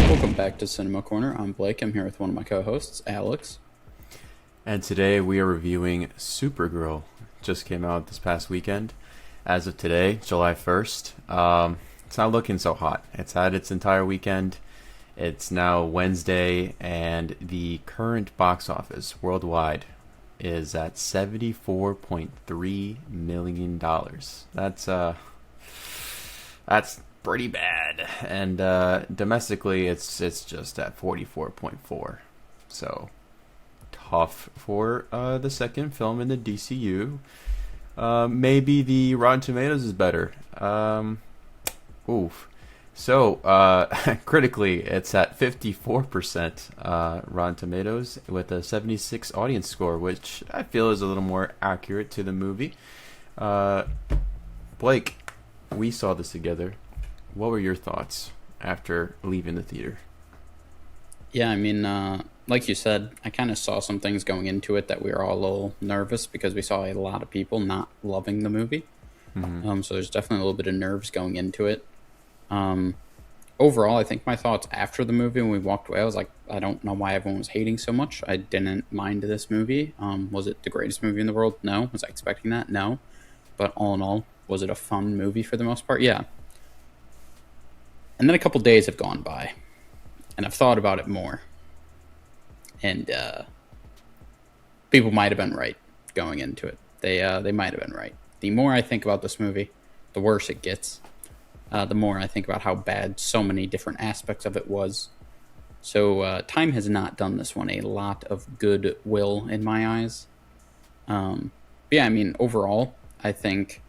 Welcome back to Cinema Corner. I'm Blake. I'm here with one of my co-hosts, Alex. And today we are reviewing Supergirl. Just came out this past weekend. As of today, July 1st. It's not looking so hot. It's had its entire weekend. It's now Wednesday, and the current box office worldwide is at $74.3 million. That's pretty bad. And domestically, it's just at 44.4. So tough for the second film in the DCU. Maybe the Rotten Tomatoes is better. Oof. So, critically, it's at 54% Rotten Tomatoes with a 76 audience score, which I feel is a little more accurate to the movie. Blake, we saw this together. What were your thoughts after leaving the theater? Yeah, I mean, like you said, I kind of saw some things going into it that we were all a little nervous because we saw a lot of people not loving the movie. Mm-hmm. So there's definitely a little bit of nerves going into it. Overall, I think my thoughts after the movie when we walked away, I was like, I don't know why everyone was hating so much. I didn't mind this movie. Was it the greatest movie in the world? No. Was I expecting that? No. But all in all, was it a fun movie for the most part? Yeah. And then a couple days have gone by, and I've thought about it more. And people might have been right going into it. They might have been right. The more I think about this movie, the worse it gets. The more I think about how bad so many different aspects of it was. So time has not done this one a lot of goodwill in my eyes. But yeah, I mean, overall, I think,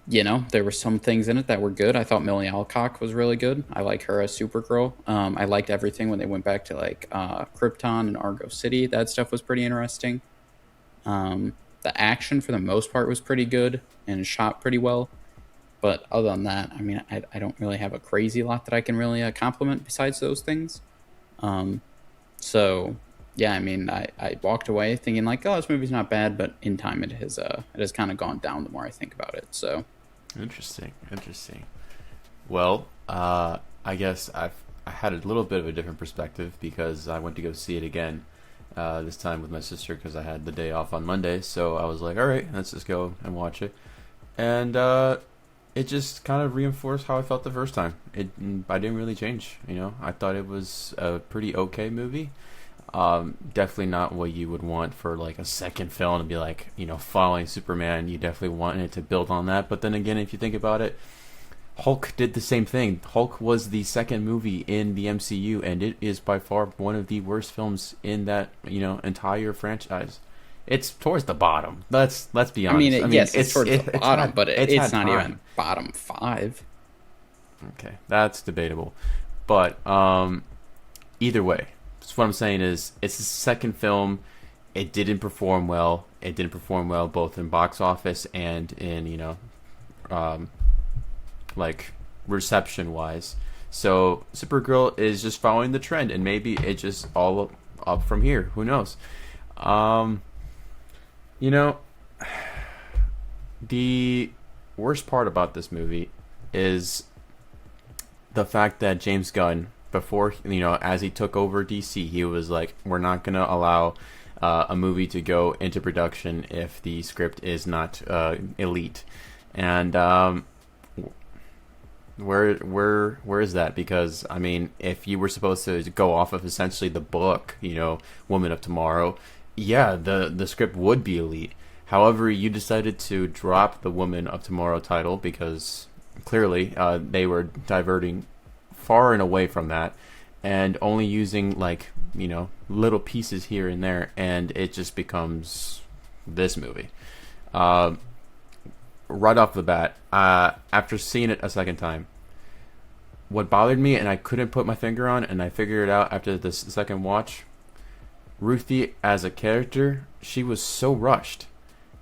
there were some things in it that were good. I thought Millie Alcock was really good. I like her as Supergirl. I liked everything when they went back to Krypton and Argo City. That stuff was pretty interesting. The action for the most part was pretty good and shot pretty well. But other than that, I mean, I don't really have a crazy lot that I can really compliment besides those things. So yeah, I mean, I walked away thinking like, oh, this movie's not bad, but in time it has kind of gone down the more I think about it. So Interesting. Well, I guess I had a little bit of a different perspective because I went to go see it again. This time with my sister because I had the day off on Monday, so I was like, all right, let's just go and watch it. And it just kind of reinforced how I felt the first time. I didn't really change, I thought it was a pretty okay movie. Definitely not what you would want for like a second film to be like, following Superman. You definitely want it to build on that. But then again, if you think about it, Hulk did the same thing. Hulk was the second movie in the MCU, and it is by far one of the worst films in that entire franchise. It's towards the bottom. Let's be honest. Yes, it's towards the bottom, but it's not even bottom 5. Okay, that's debatable. But either way, so what I'm saying is, it's the second film. It didn't perform well. It didn't perform well both in box office and in reception wise. So Supergirl is just following the trend, and maybe it just all up from here. Who knows? The worst part about this movie is the fact that James Gunn, before as he took over DC, he was like, we're not gonna allow a movie to go into production if the script is not elite. And where is that? Because I mean, if you were supposed to go off of essentially the book, Woman of Tomorrow, yeah, the script would be elite. However, you decided to drop the Woman of Tomorrow title because clearly they were diverting far and away from that and only using little pieces here and there, and it just becomes this movie. Right off the bat, after seeing it a second time, what bothered me and I couldn't put my finger on, and I figured it out after the second watch, Ruthie as a character, she was so rushed.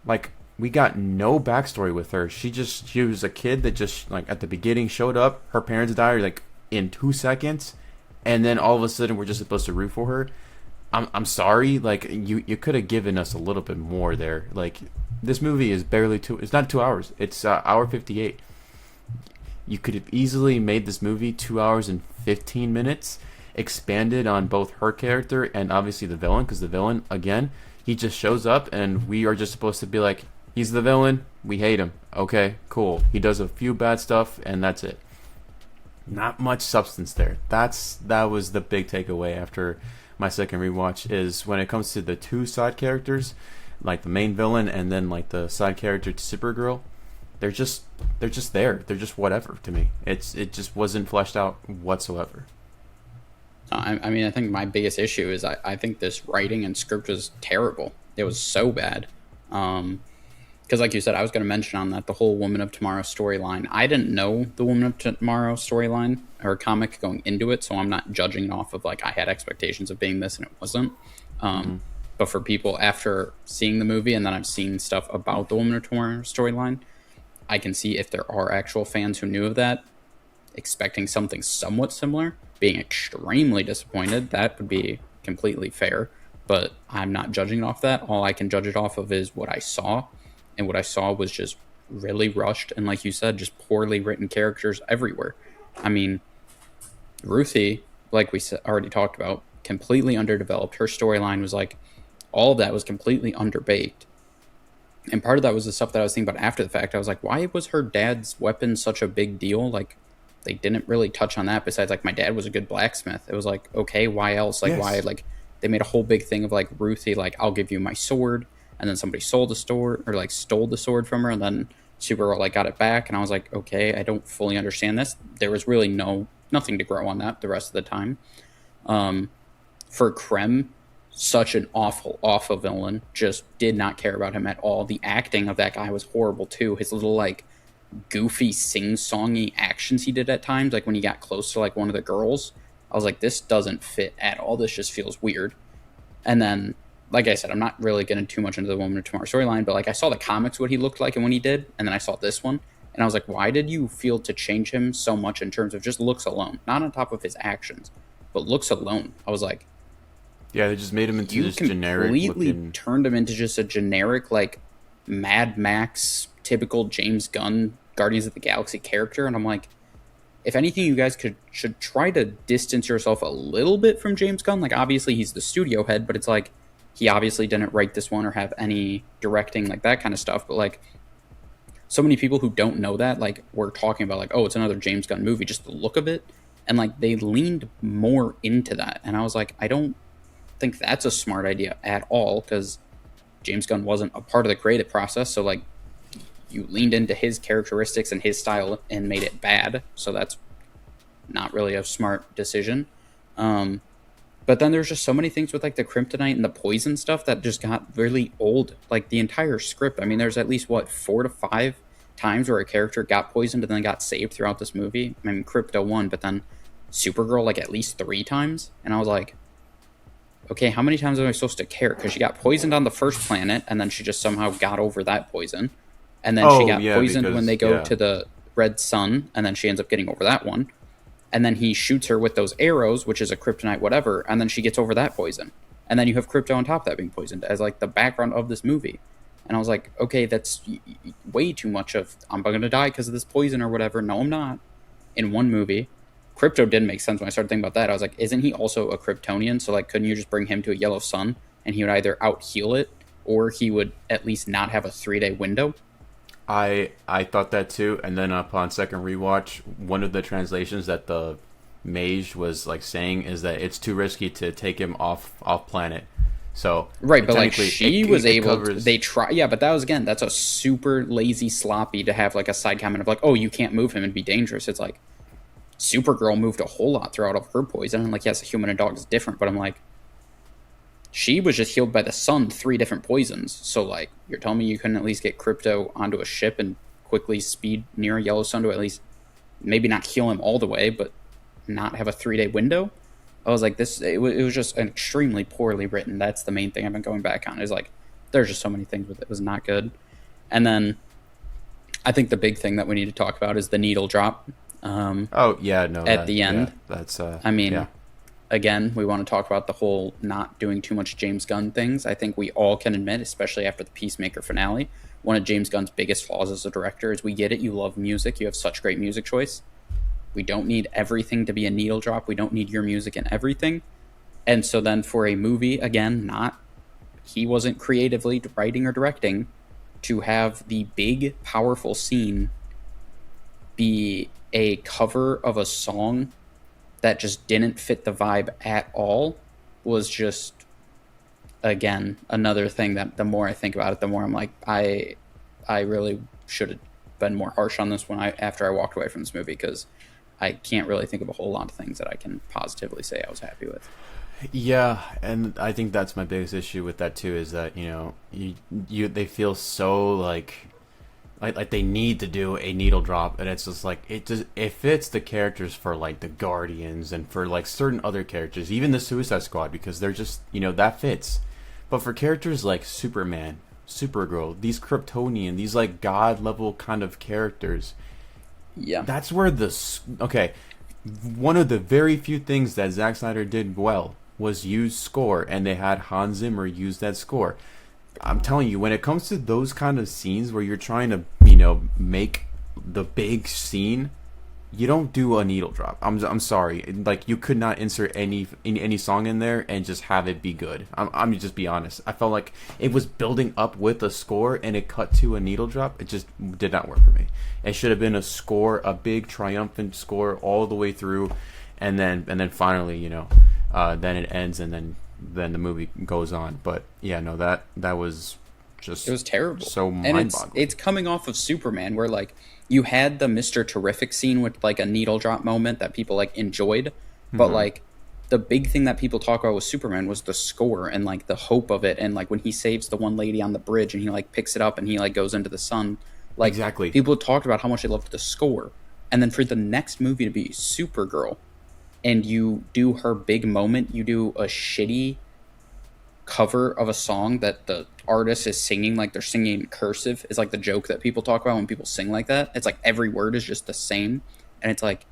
Like, we got no backstory with her. She was a kid that just, at the beginning showed up, her parents died, in 2 seconds, and then all of a sudden we're just supposed to root for her. I'm sorry, you could have given us a little bit more there. This movie is barely it's not 2 hours. It's hour 58. You could have easily made this movie 2 hours and 15 minutes, expanded on both her character and obviously the villain, because the villain, again, he just shows up and we are just supposed to be like, he's the villain, we hate him. Okay, cool. He does a few bad stuff and that's it. Not much substance there. That was the big takeaway after my second rewatch, is when it comes to the two side characters, like the main villain and then like the side character to Supergirl, they're just there. They're just whatever to me. It just wasn't fleshed out whatsoever. I mean, I think my biggest issue is I think this writing and script was terrible. It was so bad. Because like you said, I was going to mention on that the whole Woman of Tomorrow storyline. I didn't know the Woman of Tomorrow storyline or comic going into it, so I'm not judging it off of like I had expectations of being this and it wasn't. But for people after seeing the movie and then I've seen stuff about the Woman of Tomorrow storyline, I can see if there are actual fans who knew of that, expecting something somewhat similar, being extremely disappointed. That would be completely fair, but I'm not judging it off that. All I can judge it off of is what I saw, and what I saw was just really rushed and, like you said, just poorly written characters everywhere. I mean, Ruthie, like we already talked about, completely underdeveloped. Her storyline was like, all of that was completely underbaked. And part of that was the stuff that I was thinking about after the fact. I was like, why was her dad's weapon such a big deal? Like, they didn't really touch on that besides, like, my dad was a good blacksmith. It was like, okay, why else? Like, yes. Why, like, they made a whole big thing of, like, Ruthie, like, I'll give you my sword. And then somebody sold the sword, or, like, stole the sword from her. And then Supergirl, like, got it back. And I was like, okay, I don't fully understand this. There was really nothing to grow on that the rest of the time. For Krem, such an awful villain. Just did not care about him at all. The acting of that guy was horrible too. His little like goofy sing-songy actions he did at times, like when he got close to like one of the girls, I was like, this doesn't fit at all. This just feels weird. And then, like I said, I'm not really getting too much into the Woman of Tomorrow storyline, but like I saw the comics what he looked like and when he did, and then I saw this one, and I was like, why did you feel to change him so much in terms of just looks alone, not on top of his actions, but looks alone? I was like, yeah, they just made him into this generic looking... You completely turned him into just a generic, like, Mad Max, typical James Gunn, Guardians of the Galaxy character. And I'm like, if anything, you guys should try to distance yourself a little bit from James Gunn. Like, obviously, he's the studio head, but it's like, he obviously didn't write this one or have any directing, like, that kind of stuff. But, like, so many people who don't know that, like, were talking about, like, oh, it's another James Gunn movie, just the look of it. And, like, they leaned more into that. And I was like, I don't think that's a smart idea at all, because James Gunn wasn't a part of the creative process. So like, you leaned into his characteristics and his style and made it bad. So that's not really a smart decision. But then there's just so many things with like the kryptonite and the poison stuff that just got really old. Like the entire script. I mean, there's at least 4 to 5 times where a character got poisoned and then got saved throughout this movie. I mean, Crypto won, but then Supergirl like at least 3 times. And I was like, okay, how many times am I supposed to care? Because she got poisoned on the first planet, and then she just somehow got over that poison. And then she got poisoned when they go to the Red Sun, and then she ends up getting over that one. And then he shoots her with those arrows, which is a kryptonite whatever, and then she gets over that poison. And then you have Crypto on top of that being poisoned as, like, the background of this movie. And I was like, okay, that's way too much of, I'm going to die because of this poison or whatever. No, I'm not. In one movie. Crypto didn't make sense when I started thinking about that. I was like, isn't he also a Kryptonian? So, like, couldn't you just bring him to a yellow sun and he would either out-heal it or he would at least not have a 3-day window? I thought that too, and then upon second rewatch, one of the translations that the mage was, like, saying is that it's too risky to take him off planet. So right, but like she was able to, they try, yeah, but that was, again, that's a super lazy sloppy to have like a side comment of like, oh, you can't move him and be dangerous. It's like, Supergirl moved a whole lot throughout of her poison. And like, yes, a human and dog is different, but I'm like, she was just healed by the sun 3 different poisons. So like, you're telling me you couldn't at least get Crypto onto a ship and quickly speed near a yellow sun to at least maybe not heal him all the way, but not have a 3-day window? I was like, it was just extremely poorly written. That's the main thing I've been going back on, is like, there's just so many things with it. It was not good. And then I think the big thing that we need to talk about is the needle drop. At the end, that's I mean, again, we want to talk about the whole not doing too much James Gunn things. I think we all can admit, especially after the Peacemaker finale, one of James Gunn's biggest flaws as a director is we get it, you love music, you have such great music choice. We don't need everything to be a needle drop. We don't need your music in everything. And so then for a movie, again, not he wasn't creatively writing or directing, to have the big, powerful scene be a cover of a song that just didn't fit the vibe at all was just, again, another thing that the more I think about it, the more I'm like, I really should have been more harsh on this after I walked away from this movie, because I can't really think of a whole lot of things that I can positively say I was happy with. Yeah, and I think that's my biggest issue with that too, is that they feel so like they need to do a needle drop, and it's just like it fits the characters for like the Guardians and for like certain other characters, even the Suicide Squad, because they're just that fits. But for characters like Superman, Supergirl, these Kryptonian, these like god level kind of characters, yeah, that's where one of the very few things that Zack Snyder did well was use score, and they had Hans Zimmer use that score. I'm telling you, when it comes to those kind of scenes where you're trying to, make the big scene, you don't do a needle drop. I'm sorry, like you could not insert any song in there and just have it be good. I'm just be honest. I felt like it was building up with a score, and it cut to a needle drop. It just did not work for me. It should have been a score, a big triumphant score all the way through, and then finally, then it ends, and then the movie goes on. But yeah, no, that was just, it was terrible, so mind-boggling. And it's coming off of Superman, where like you had the Mr. Terrific scene with like a needle drop moment that people like enjoyed, but like the big thing that people talk about with Superman was the score and like the hope of it, and like when he saves the one lady on the bridge and he like picks it up and he like goes into the sun. Like, exactly. People talked about how much they loved the score. And then for the next movie to be Supergirl, and you do her big moment, you do a shitty cover of a song that the artist is singing, like they're singing in cursive, is like the joke that people talk about when people sing like that. It's like every word is just the same. And it's like,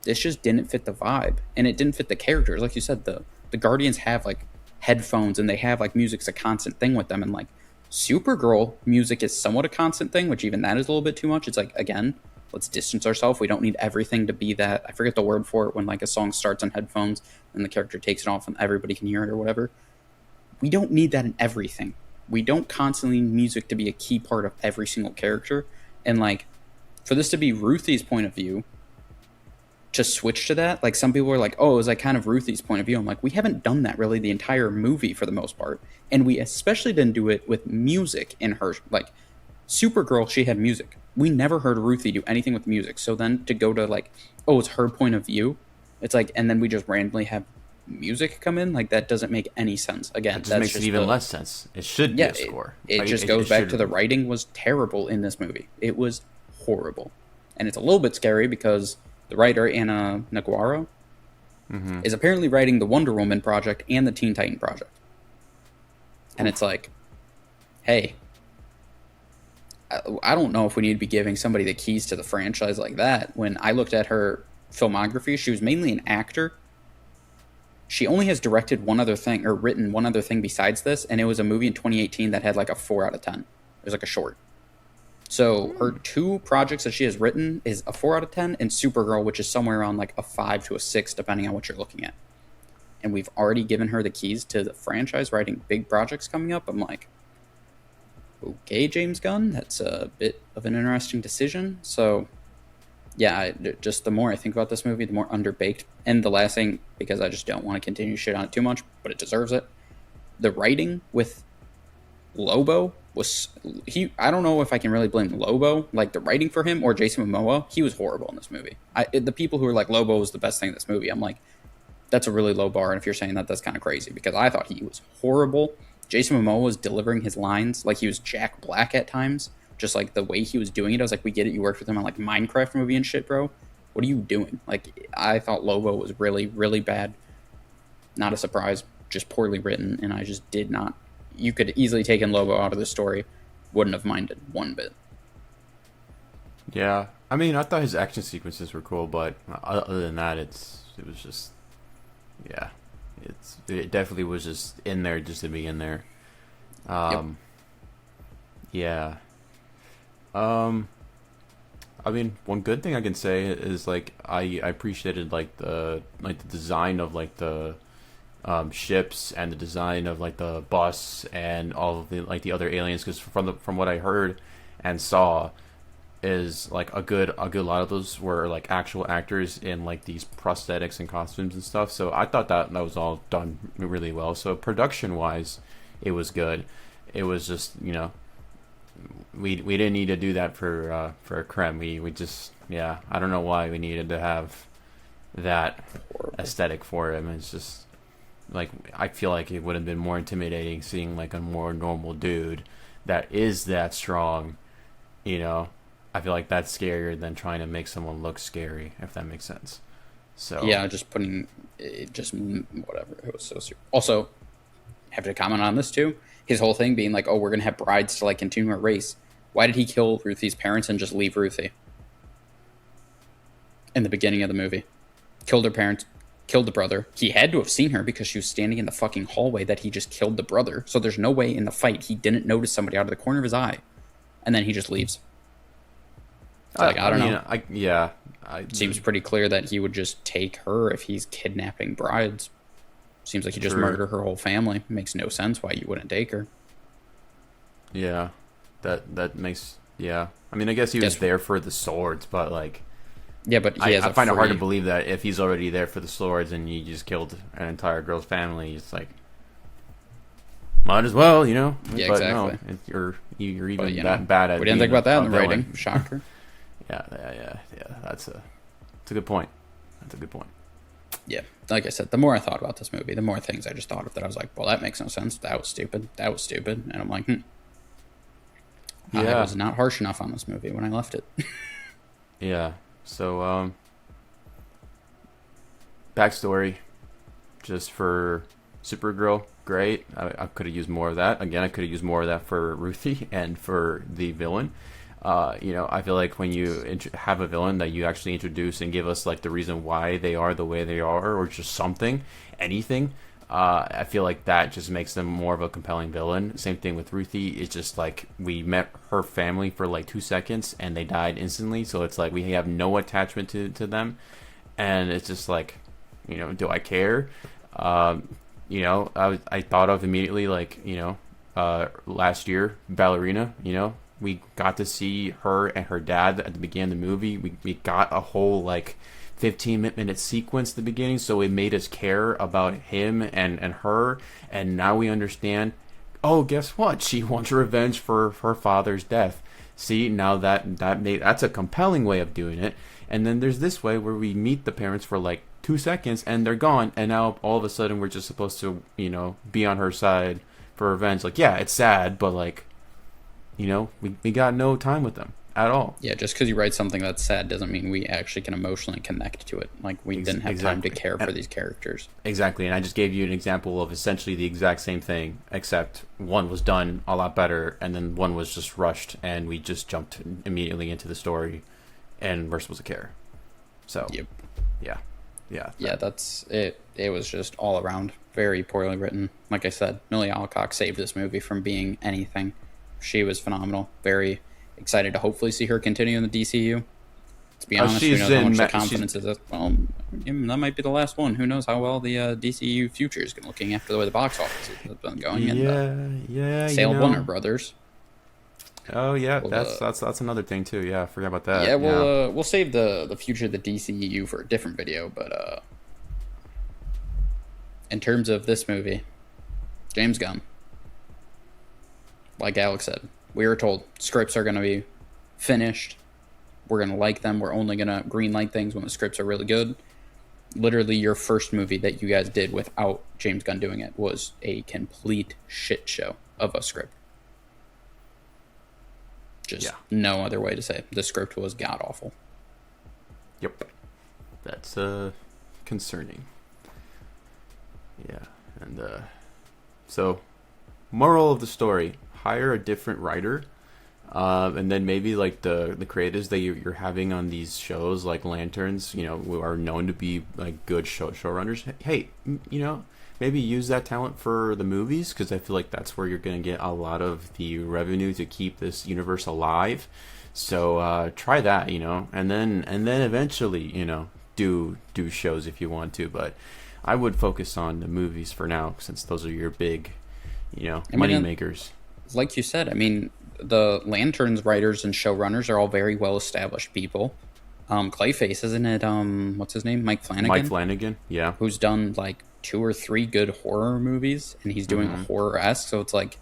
this just didn't fit the vibe. And it didn't fit the characters. Like you said, the Guardians have like headphones, and they have like music's a constant thing with them. And like, Supergirl music is somewhat a constant thing, which even that is a little bit too much. It's like, again, let's distance ourselves. We don't need everything to be that. I forget the word for it when like a song starts on headphones and the character takes it off and everybody can hear it or whatever. We don't need that in everything. We don't constantly need music to be a key part of every single character. And like, for this to be Ruthie's point of view, to switch to that, like some people are like, oh, it was like kind of Ruthie's point of view. I'm like, we haven't done that really the entire movie for the most part. And we especially didn't do it with music in her. Like, Supergirl, she had music. We never heard Ruthie do anything with music. So then to go to like, oh, it's her point of view, it's like, and then we just randomly have music come in, like that doesn't make any sense. Again, it just makes it even less sense. It should be a score. It just goes back to the writing was terrible in this movie. It was horrible. And it's a little bit scary because the writer, Anna Naguaro, is apparently writing the Wonder Woman project and the Teen Titan project. And it's like, hey, I don't know if we need to be giving somebody the keys to the franchise like that. When I looked at her filmography, she was mainly an actor. She only has directed one other thing, or written one other thing besides this, and it was a movie in 2018 that had like a 4 out of 10. It was like a short. So her 2 projects that she has written is a 4 out of 10, and Supergirl, which is somewhere around like a 5 to a 6, depending on what you're looking at. And we've already given her the keys to the franchise, writing big projects coming up. I'm like, okay, James Gunn, that's a bit of an interesting decision. So, yeah, just the more I think about this movie, the more underbaked. And the last thing, because I just don't want to continue shit on it too much, but it deserves it. The writing with Lobo was I don't know if I can really blame Lobo, like the writing for him, or Jason Momoa. He was horrible in this movie. The people who are like, Lobo was the best thing in this movie, I'm like, that's a really low bar. And if you're saying that, that's kind of crazy, because I thought he was horrible. Jason Momoa was delivering his lines like he was Jack Black at times. Just like the way he was doing it, I was like, we get it. You worked with him on like Minecraft movie and shit, bro. What are you doing? Like, I thought Lobo was really, really bad. Not a surprise, just poorly written. And I just did not. You could easily taken Lobo out of the story. Wouldn't have minded one bit. Yeah. I mean, I thought his action sequences were cool, but other than that, it was just, yeah. It definitely was just in there just to be in there. Yep. Yeah. Um, I mean, one good thing I can say is like I appreciated like the design of like the ships and the design of like the bus and all of the like the other aliens because from what I heard and saw is like a good lot of those were like actual actors in like these prosthetics and costumes and stuff. So I thought that was all done really well. So production wise, it was good. It was just we didn't need to do that for a creme. We just I don't know why we needed to have that aesthetic for him. It's just like I feel like it would have been more intimidating seeing like a more normal dude that is that strong. I feel like that's scarier than trying to make someone look scary, if that makes sense. So Yeah, just putting it, just whatever. It was so stupid. Also, have to comment on this too. His whole thing being like, "Oh, we're gonna have brides to like continue our race." Why did he kill Ruthie's parents and just leave Ruthie in the beginning of the movie? Killed her parents, killed the brother. He had to have seen her because she was standing in the fucking hallway that he just killed the brother. So there's no way in the fight he didn't notice somebody out of the corner of his eye, and then he just leaves. So, like, I don't know. It seems pretty clear that he would just take her if he's kidnapping brides. Seems like he just murdered her whole family. Makes no sense why you wouldn't take her. Yeah, that makes I mean, I guess he was there for the swords, but like yeah, but he I find it hard to believe that if he's already there for the swords and you just killed an entire girl's family, it's like might as well, Yeah, but exactly. No, you're even that bad at. We didn't think about that in the writing. Shocker. Yeah. That's a good point. That's a good point. Yeah, like I said, the more I thought about this movie, the more things I just thought of that I was like, well, that makes no sense. That was stupid. And I'm like, I was not harsh enough on this movie when I left it. Yeah. So, backstory, just for Supergirl, great. I could have used more of that. Again, I could have used more of that for Ruthie and for the villain. I feel like when you have a villain that you actually introduce and give us like the reason why they are the way they are, or just anything, I feel like that just makes them more of a compelling villain. Same thing with Ruthie. It's just like we met her family for like 2 seconds and they died instantly. So it's like we have no attachment to them, and it's just like, do I care? I thought of immediately like last year Ballerina. We got to see her and her dad at the beginning of the movie. We got a whole like 15-minute sequence at the beginning, so it made us care about him and her. And now we understand, oh, guess what? She wants revenge for her father's death. See, now that's a compelling way of doing it. And then there's this way where we meet the parents for like 2 seconds and they're gone, and now all of a sudden we're just supposed to, be on her side for revenge. Like, yeah, it's sad, but like, we got no time with them at all. Yeah, just because you write something that's sad doesn't mean we actually can emotionally connect to it. Like, we didn't have time to care for these characters. Exactly, and I just gave you an example of essentially the exact same thing, except one was done a lot better, and then one was just rushed, and we just jumped immediately into the story, and we're supposed to care. So, yep. Yeah, that's it. It was just all around very poorly written. Like I said, Millie Alcock saved this movie from being anything. She was phenomenal. Very excited to hopefully see her continue in the DCU. To be honest, who knows how much the confidence is. Well, that might be the last one. Who knows how well the DCU future is looking after the way the box office has been going. Yeah. Sale of Warner Brothers. Oh yeah, that's another thing too. Yeah, I forgot about that. Yeah, we'll save the future of the DCU for a different video. But in terms of this movie, James Gunn. Like Alex said, we were told scripts are going to be finished. We're going to like them. We're only going to greenlight things when the scripts are really good. Literally, your first movie that you guys did without James Gunn doing it was a complete shit show of a script. No other way to say it. The script was god-awful. Yep. That's concerning. Yeah. And so, moral of the story: hire a different writer, and then maybe like the creatives that you're having on these shows, like Lanterns, who are known to be like good showrunners. Hey, maybe use that talent for the movies, because I feel like that's where you're going to get a lot of the revenue to keep this universe alive. So try that, and then eventually, do shows if you want to. But I would focus on the movies for now, since those are your big, I mean, money makers. like you said, I mean, the Lanterns writers and showrunners are all very well established people. Clayface, isn't it? What's his name? Mike Mike Flanagan, Flanagan, yeah. who's done like two or three good horror movies, and he's doing a Mm-hmm. horror esque. So it's like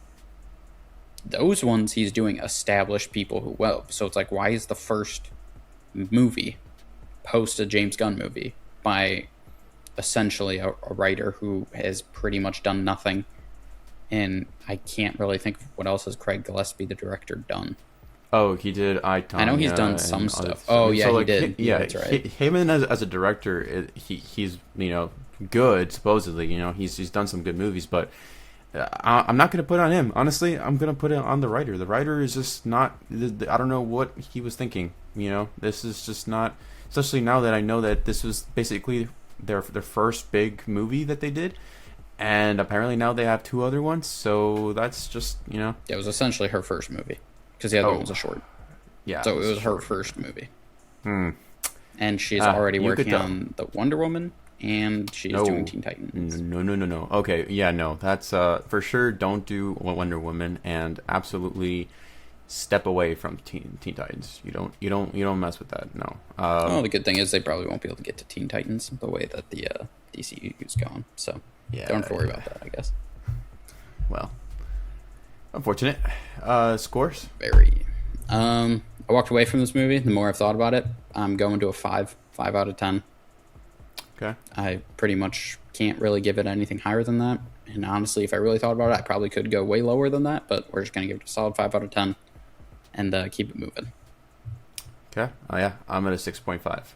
those ones he's doing established people who well. So it's like, why is the first movie post a James Gunn movie by essentially a writer who has pretty much done nothing? And I can't really think of what else has Craig Gillespie, the director, done. Oh, he did I, I know he's done Tonya, some and other stuff. Oh yeah, so he like did. Yeah, that's right. him and as a director, he's good supposedly. He's done some good movies, but I'm not gonna put it on him. Honestly, I'm gonna put it on the writer. The writer is just not. I don't know what he was thinking. This is just not. Especially now that I know that this was basically their first big movie that they did, and apparently now they have two other ones. So that's just. Yeah, it was essentially her first movie because the other one Oh was a short. yeah. So it was her short. first movie, Hmm. and she's already You could working tell. on the Wonder Woman, and she's No. doing Teen Titans. No. Okay, yeah, no. That's for sure. Don't do Wonder Woman, and absolutely step away from Teen Titans. You don't mess with that. No. Oh, the good thing is they probably won't be able to get to Teen Titans the way that the DCU's going. So Yeah. don't have to worry about that, I guess. Well, unfortunate. Scores. Very. I walked away from this movie. The more I've thought about it, I'm going to a 5 out of 10. Okay. I pretty much can't really give it anything higher than that. And honestly, if I really thought about it, I probably could go way lower than that. But we're just going to give it a solid 5 out of 10 and keep it moving. Okay. Oh yeah, I'm at a 6.5.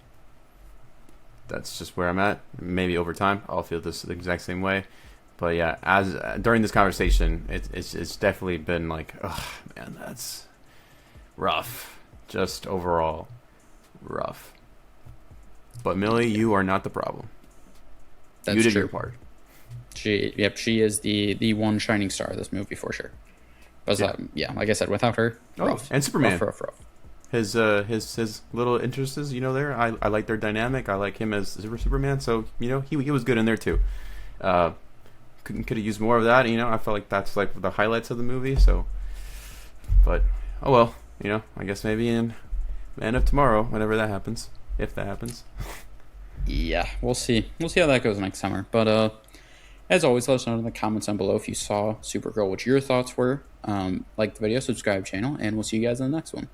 That's just where I'm at. Maybe over time, I'll feel this the exact same way. But yeah, as during this conversation, it's definitely been like, oh man, that's rough. Just overall rough. But Millie, you are not the problem. That's You did true. your part. She is the one shining star of this movie for sure. But Yeah. like I said, without her, Oh, rough. and Superman. Rough. His little interests, there. I like their dynamic. I like him as Superman. So he was good in there too. Could have used more of that. I felt like that's like the highlights of the movie. So, but oh well. I guess maybe in Man of Tomorrow, whenever that happens, if that happens. Yeah, we'll see. We'll see how that goes next summer. But as always, let us know in the comments down below if you saw Supergirl, what your thoughts were. Like the video, subscribe channel, and we'll see you guys in the next one.